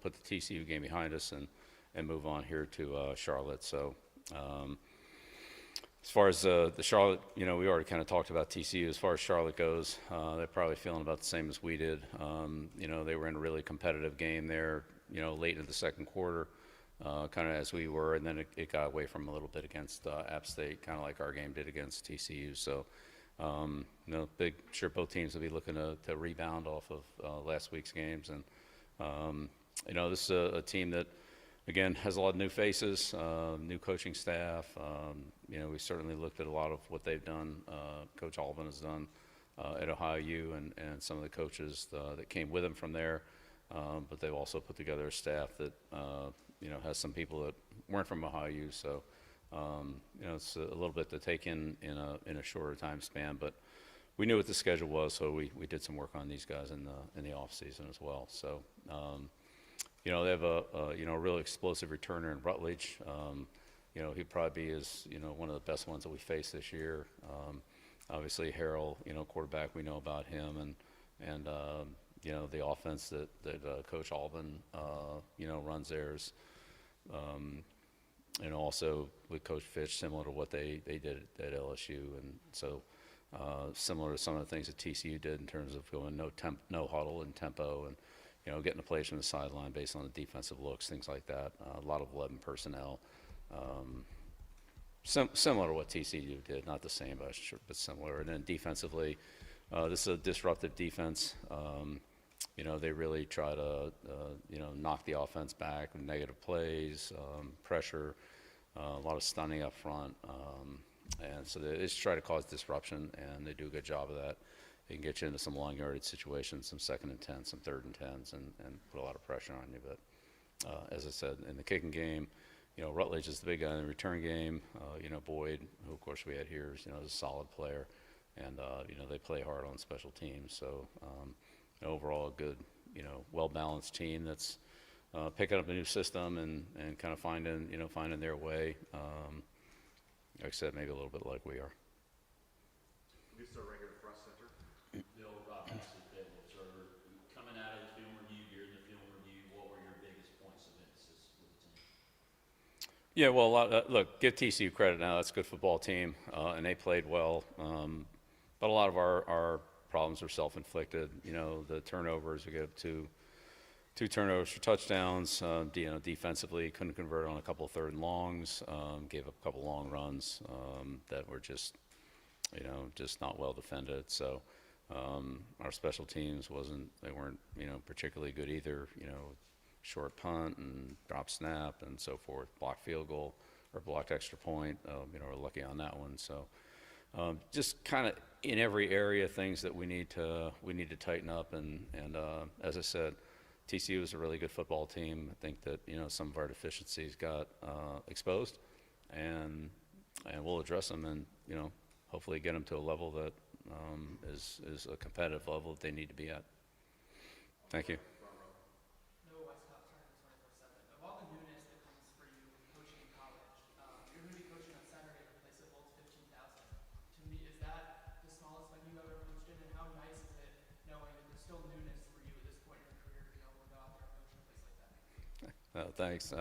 put the TCU game behind us and move on here to Charlotte. So as far as the Charlotte, we already kind of talked about TCU. As far as Charlotte goes, they're probably feeling about the same as we did. They were in a really competitive game there, late in the second quarter, kind of as we were, and then it got away from a little bit against App State, kind of like our game did against TCU. So, sure both teams will be looking to rebound off of last week's games. And, this is a team that, again, has a lot of new faces, new coaching staff. We certainly looked at a lot of what they've done. Coach Alvin has done at Ohio U and some of the coaches that came with him from there. But they've also put together a staff that, has some people that weren't from Ohio U. So, it's a little bit to take in a shorter time span. But we knew what the schedule was, so we did some work on these guys in the off season as well. So. They have a real explosive returner in Rutledge. He'd probably be one of the best ones that we face this year. Obviously, Harrell, quarterback, we know about him, and the offense that Coach Alvin, runs theirs. And also with Coach Fitch, similar to what they did at LSU, and so similar to some of the things that TCU did in terms of going no huddle and tempo and. Getting the plays from the sideline based on the defensive looks, things like that. A lot of 11 personnel. Similar to what TCU did, not the same, but similar. And then defensively, this is a disruptive defense. They really try to, knock the offense back with negative plays, pressure, a lot of stunning up front. And so they just try to cause disruption, and they do a good job of that. They can get you into some long yardage situations, some 2nd and 10, some 3rd and 10s, and put a lot of pressure on you. But as I said, in the kicking game, Rutledge is the big guy in the return game. Boyd, who of course we had here, is a solid player, and they play hard on special teams. So overall, a good, well-balanced team that's picking up a new system and kind of finding their way. Like I said, maybe a little bit like we are. We start right here at press center. Bill, Rob Ashley, Fayetteville Observer. Coming out of the film review, you're in the film review. What were your biggest points of emphasis with the team? Yeah, well, look, give TCU credit now. That's a good football team, and they played well. But a lot of our problems are self-inflicted. The turnovers, we get two turnovers for touchdowns. Defensively, couldn't convert on a couple of 3rd and longs. Gave up a couple long runs that were just not well defended. So our special teams weren't particularly good either. Short punt and drop snap and so forth, blocked field goal or blocked extra point. We're lucky on that one. So just kind of in every area, things that we need to tighten up. And as I said, TCU is a really good football team. I think that some of our deficiencies got exposed, and we'll address them and hopefully get them to a level that is a competitive level that they need to be at. Thank you. No West Coast starting 24/7. Of all the newness that comes for you coaching in college, you're going to be coaching on Saturday in a place that holds 15,000. To me, is that the smallest venue you've ever coached in? And how nice is it knowing that there's still newness for you at this point in your career to be able to go out there and coach in a place like that? Thanks.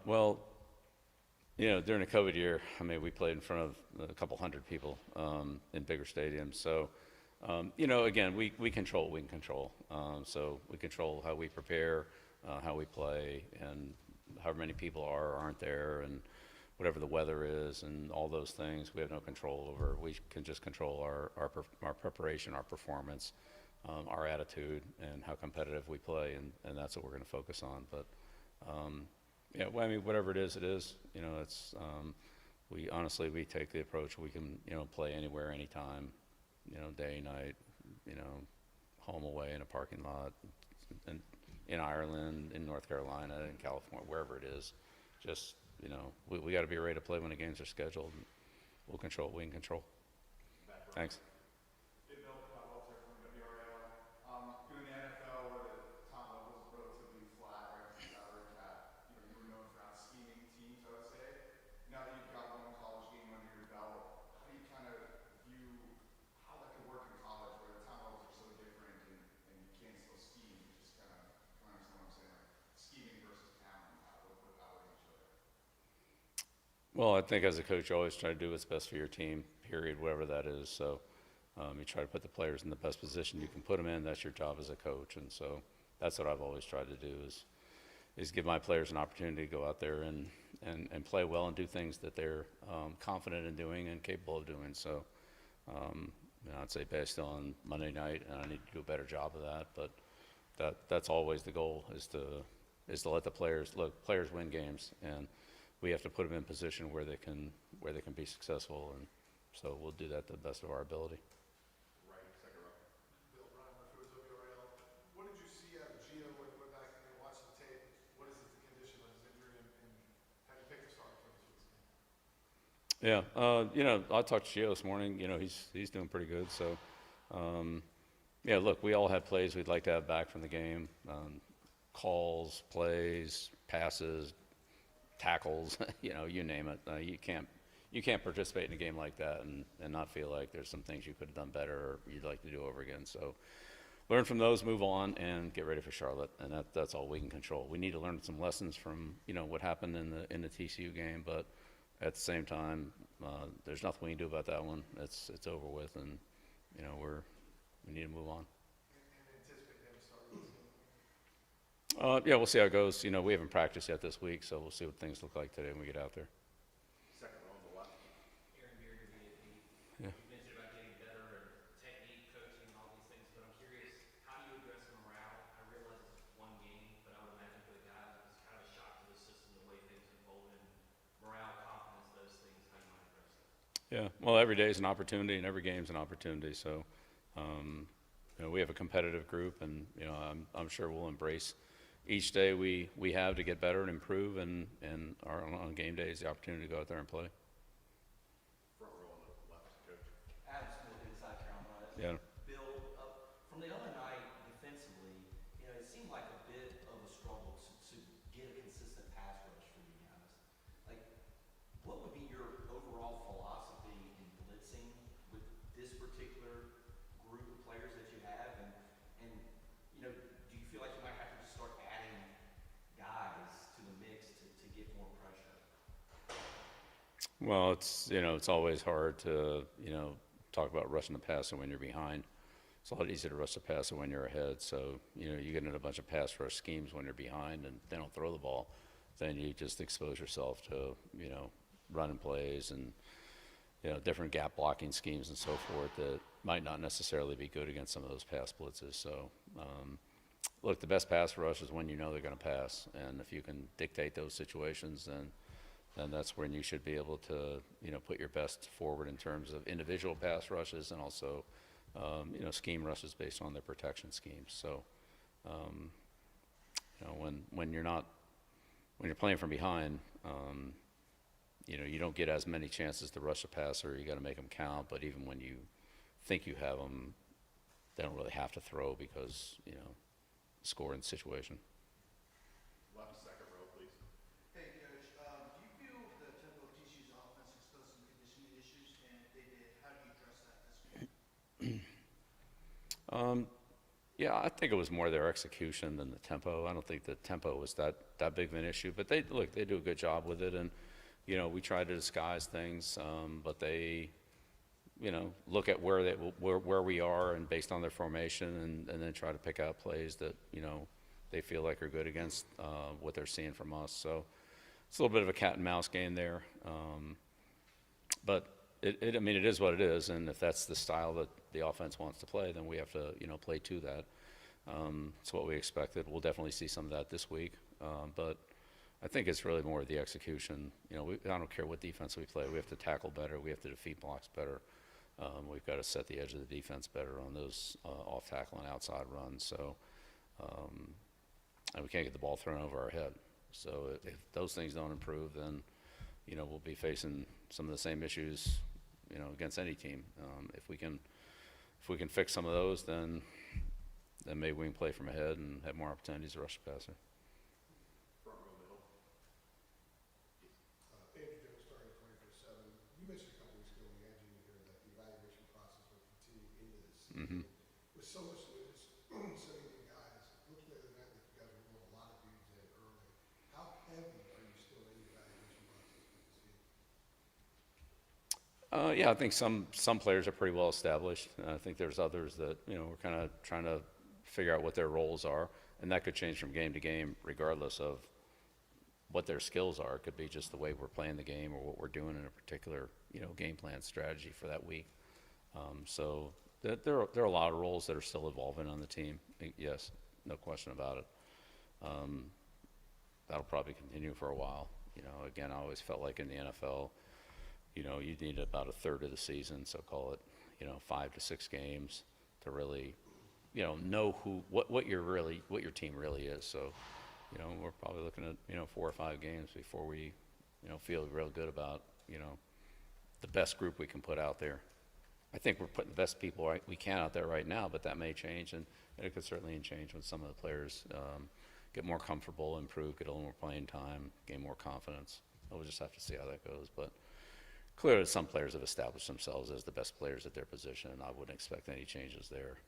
Well, during the COVID year, we played in front of a couple hundred people in bigger stadiums. So, again, we control what we can control. So we control how we prepare, how we play, and however many people are or aren't there, and whatever the weather is, and all those things we have no control over. We can just control our preparation, our performance, our attitude, and how competitive we play, and that's what we're going to focus on. But whatever it is, it is. We take the approach we can play anywhere, anytime, day, night, home, away, in a parking lot, in Ireland, in North Carolina, in California, wherever it is. Just we got to be ready to play when the games are scheduled. We'll control what we can control. Thanks. Doing the NFL where the top level is relatively flat, right? The salary cap, you were known for not scheming teams, I would say. Now that you've got one college game under your belt, how do you kind of view how that could work in college where the top levels are so different and you can't still scheme? Just kind of Well, I think as a coach, you always try to do what's best for your team, period, whatever that is. So you try to put the players in the best position you can put them in. That's your job as a coach. And so that's what I've always tried to do is give my players an opportunity to go out there and play well and do things that they're confident in doing and capable of doing. So I'd say based on Monday night, and I need to do a better job of that. But that's always the goal is to let the players look. Players win games, and we have to put them in position where they can be successful. And so we'll do that to the best of our ability. Right, second row. Bill, Ryan Murphy with WRL. What did you see out of Gio when you went back and watched the tape? What is the condition of his injury, and how do you pick the starter for this week's game? Yeah, I talked to Gio this morning. He's doing pretty good. So, yeah, look, we all have plays we'd like to have back from the game. Calls, plays, passes, tackles, you name it. You can't participate in a game like that and not feel like there's some things you could have done better or you'd like to do over again. So learn from those, move on, and get ready for Charlotte. And that's all we can control. We need to learn some lessons from what happened in the TCU game, but at the same time, there's nothing we can do about that one. It's over with, and we need to move on. And anticipate him starting this game? Yeah, we'll see how it goes. We haven't practiced yet this week, so we'll see what things look like today when we get out there. Second row on the left. Aaron Beard, VAP. Yeah. You mentioned about getting better and technique, coaching, and all these things, but I'm curious, how do you address morale? I realize it's one game, but I would imagine for the guys, it's kind of a shock to the system the way things unfolded. Morale, confidence, those things, how you might address that. Yeah, well, every day is an opportunity, and every game's an opportunity. So, we have a competitive group, and I'm sure we'll embrace each day we have to get better and improve, and on game days the opportunity to go out there and play. Front row on the left, coach. Adam Smith inside Carolina. Yeah. Bill, from the other night defensively, it seemed like a bit of a struggle to get a consistent pass rush for you guys. Like, what would be your overall philosophy in blitzing with this particular group of players that you have? And do you feel like you might have to just start adding guys to the mix to get more pressure? Well, it's always hard to talk about rushing the passer when you're behind. It's a lot easier to rush the passer when you're ahead. So you get in a bunch of pass rush schemes when you're behind and they don't throw the ball, then you just expose yourself to running plays and different gap blocking schemes and so forth that might not necessarily be good against some of those pass blitzes. So look, the best pass rush is when they're going to pass, and if you can dictate those situations, then that's when you should be able to put your best forward in terms of individual pass rushes and also scheme rushes based on their protection schemes. So when you're playing from behind, you don't get as many chances to rush a passer. You got to make them count. But even when you think you have them, they don't really have to throw because scoring situation. Left, second row, please. Hey, Coach, do you feel the tempo of TCU's offense exposed some conditioning issues? And if they did, how do you address that this week? Yeah, I think it was more their execution than the tempo. I don't think the tempo was that big of an issue. But they do a good job with it, and we try to disguise things, but they look at where we are and based on their formation, and then try to pick out plays that they feel like are good against what they're seeing from us. So it's a little bit of a cat and mouse game there, but it is what it is, and if that's the style that the offense wants to play, then we have to play to that. It's what we expected. We'll definitely see some of that this week, but I think it's really more of the execution. I don't care what defense we play. We have to tackle better. We have to defeat blocks better. We've got to set the edge of the defense better on those off tackle and outside runs. So, and we can't get the ball thrown over our head. So if those things don't improve, then we'll be facing some of the same issues against any team. If we can fix some of those, then maybe we can play from ahead and have more opportunities to rush the passer. Front row middle. Andrew Jones starting at 24/7. You mentioned a couple weeks ago when we had you in here that the evaluation process would continue into this season. With so much news, so many new guys, it looked the other night like you guys were rolling a lot of dudes in early. How heavy are you still in the evaluation process with this game? Yeah, I think some players are pretty well established. I think there's others that, we're kind of trying to figure out what their roles are, and that could change from game to game regardless of what their skills are. It could be just the way we're playing the game or what we're doing in a particular, game plan strategy for that week. So there are a lot of roles that are still evolving on the team. Yes, no question about it. That'll probably continue for a while. Again, I always felt like in the NFL, you need about a third of the season, so call it, 5 to 6 games to really, know what your team really is. So, we're probably looking at, 4 or 5 games before we, feel real good about, the best group we can put out there. I think we're putting the best people we can out there right now, but that may change, and it could certainly change when some of the players get more comfortable, improve, get a little more playing time, gain more confidence. We'll just have to see how that goes. But clearly some players have established themselves as the best players at their position, and I wouldn't expect any changes there.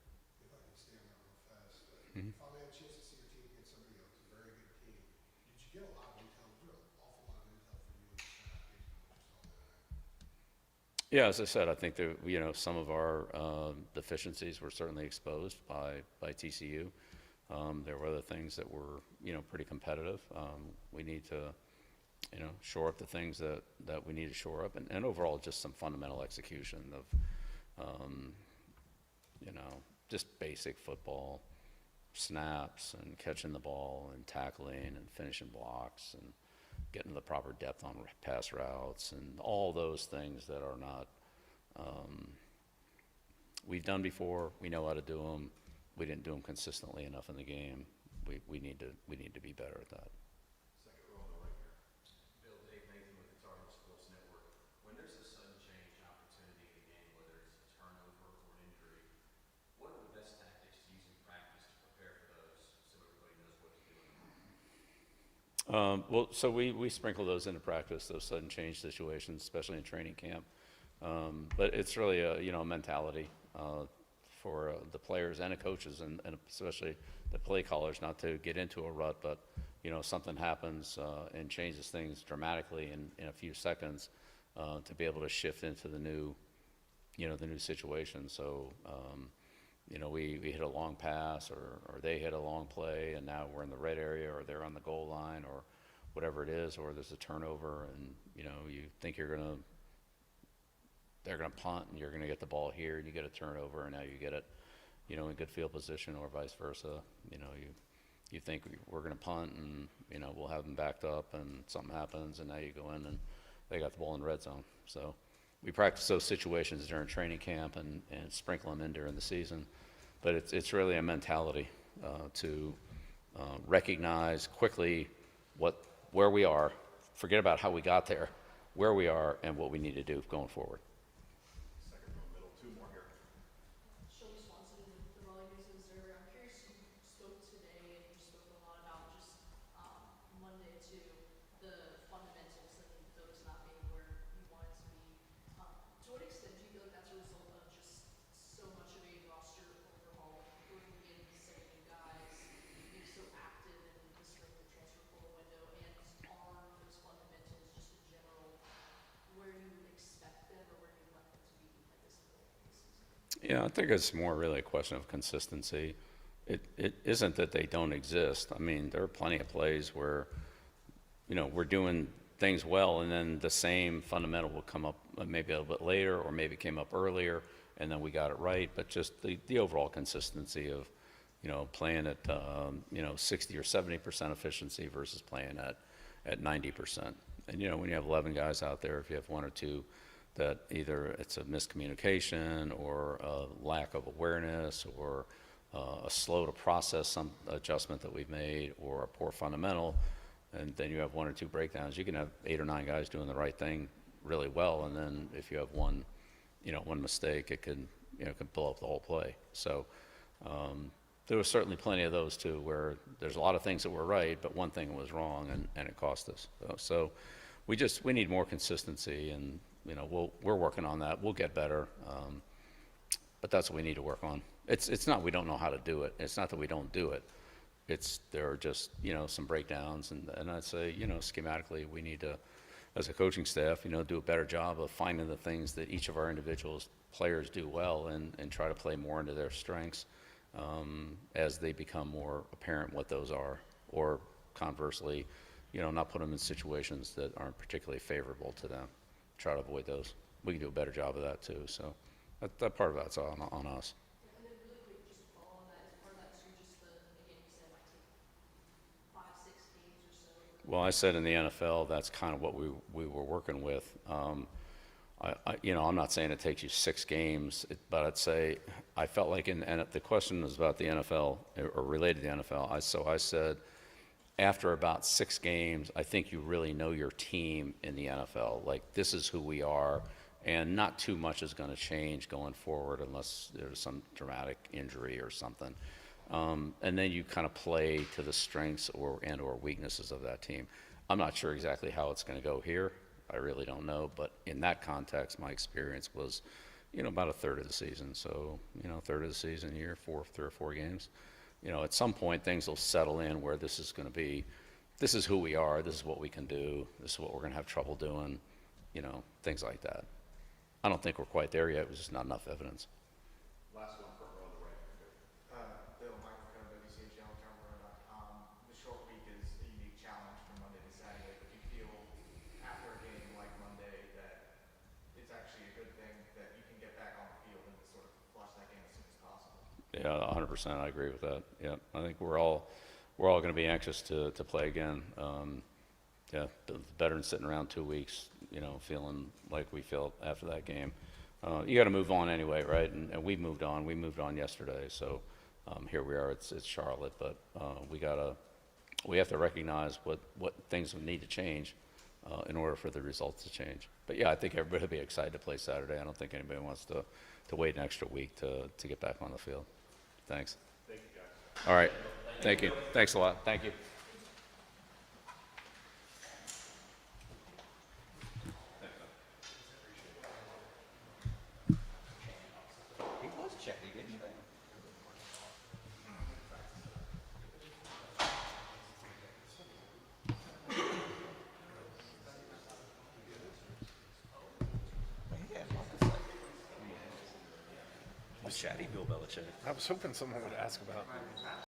If I can stay on that real fast, Mhm. if I had a chance to see your team against somebody else, a very good team, did you get a lot of intel? Was there an awful lot of intel for you and the staff based on what you saw that night? Yeah, as I said, I think that, some of our deficiencies were certainly exposed by TCU. There were other things that were, pretty competitive. We need to, shore up the things that we need to shore up, and overall just some fundamental execution of, just basic football snaps and catching the ball and tackling and finishing blocks and getting the proper depth on pass routes and all those things that are not, we've done before. We know how to do them. We didn't do them consistently enough in the game. We need to be better at that. Second row on the right here. Bill, Dave Nathan with the Target Sports Network. When there's a sudden change opportunity in a game, whether it's a turnover or an injury, what are the best tactics to use in practice to prepare for those so everybody knows what to do? Well, so we sprinkle those into practice, those sudden change situations, especially in training camp. But it's really a mentality for the players and the coaches, and especially the play callers, not to get into a rut, but something happens and changes things dramatically in a few seconds, to be able to shift into the new situation. So we hit a long pass, or they hit a long play, and now we're in the red area, or they're on the goal line, or whatever it is, or there's a turnover, and you think they're going to punt, and you're going to get the ball here, and you get a turnover, and now you get it, in good field position, or vice versa. You think we're going to punt, and we'll have them backed up, and something happens, and now you go in, and they got the ball in the red zone. So we practice those situations during training camp and sprinkle them in during the season. But it's really a mentality to recognize quickly where we are, forget about how we got there, where we are, and what we need to do going forward. Second row middle, 2 more here. Shelby Swanson with the Raleigh News and Observer. I'm curious, you spoke today and you spoke a lot about just Monday to the fundamentals and those not being where you want it to be. To what extent do you feel like that's a result of just so much of a roster overhaul, bringing in so many guys, being so active in the spring and transfer portal window, and on those fundamentals just in general, where you would expect them or where you'd like them to be at this point in the season? Yeah, I think it's more really a question of consistency. It isn't that they don't exist. I mean, there are plenty of plays where, we're doing things well, and then the same fundamental will come up maybe a little bit later, or maybe came up earlier, and then we got it right. But just the overall consistency of, playing at, 60 or 70% efficiency versus playing at 90%. And, when you have 11 guys out there, if you have 1 or 2 that either it's a miscommunication or a lack of awareness, or a slow to process some adjustment that we've made, or a poor fundamental, and then you have 1 or 2 breakdowns, you can have 8 or 9 guys doing the right thing really well, and then if you have one mistake, it can blow up the whole play. So there was certainly plenty of those too, where there's a lot of things that were right, but one thing was wrong, and it cost us. So we need more consistency, and we're working on that. We'll get better, but that's what we need to work on. It's not we don't know how to do it. It's not that we don't do it. There are just some breakdowns, and I'd say schematically we need to as a coaching staff, do a better job of finding the things that each of our individuals players do well and try to play more into their strengths as they become more apparent what those are, or conversely, not put them in situations that aren't particularly favorable to them. Try to avoid those. We can do a better job of that too. So that part of that's on us. And then really quick, just to follow on that, is part of that too just the, again, you said it might take 5-6 games or so? Well, I said in the NFL, that's kind of what we were working with. I'm not saying it takes you 6 games, but I'd say I felt like and the question was about the NFL or related to the NFL. So I said after about 6 games, I think you really know your team in the NFL. Like, this is who we are, and not too much is going to change going forward unless there's some dramatic injury or something. And then you kind of play to the strengths or weaknesses of that team. I'm not sure exactly how it's going to go here. I really don't know. But in that context, my experience was, about a third of the season. So, third of the season here, 3 or 4 games. At some point, things will settle in where this is going to be, this is who we are, this is what we can do, this is what we're going to have trouble doing, things like that. I don't think we're quite there yet. It was just not enough evidence. Last one for on the right. Bill, Michael Cohen, WCHL.com. The short week is a unique challenge from Monday to Saturday, but do you feel after a game like Monday that it's actually a good thing that you can get back on the field and sort of flush that game as soon as possible? Yeah, 100%. I agree with that. Yeah, I think we're all going to be anxious to play again. Yeah, better than sitting around 2 weeks, feeling like we felt after that game. You got to move on anyway, right? And we moved on. We moved on yesterday, so here we are. It's Charlotte, but we have to recognize what things would need to change in order for the results to change. But yeah, I think everybody will be excited to play Saturday. I don't think anybody wants to wait an extra week to get back on the field. Thanks. Thank you, guys. All right. Thank you. Thanks a lot. Thank you. He was checking, didn't he? Was chatty Bill Belichick? I was hoping someone would ask about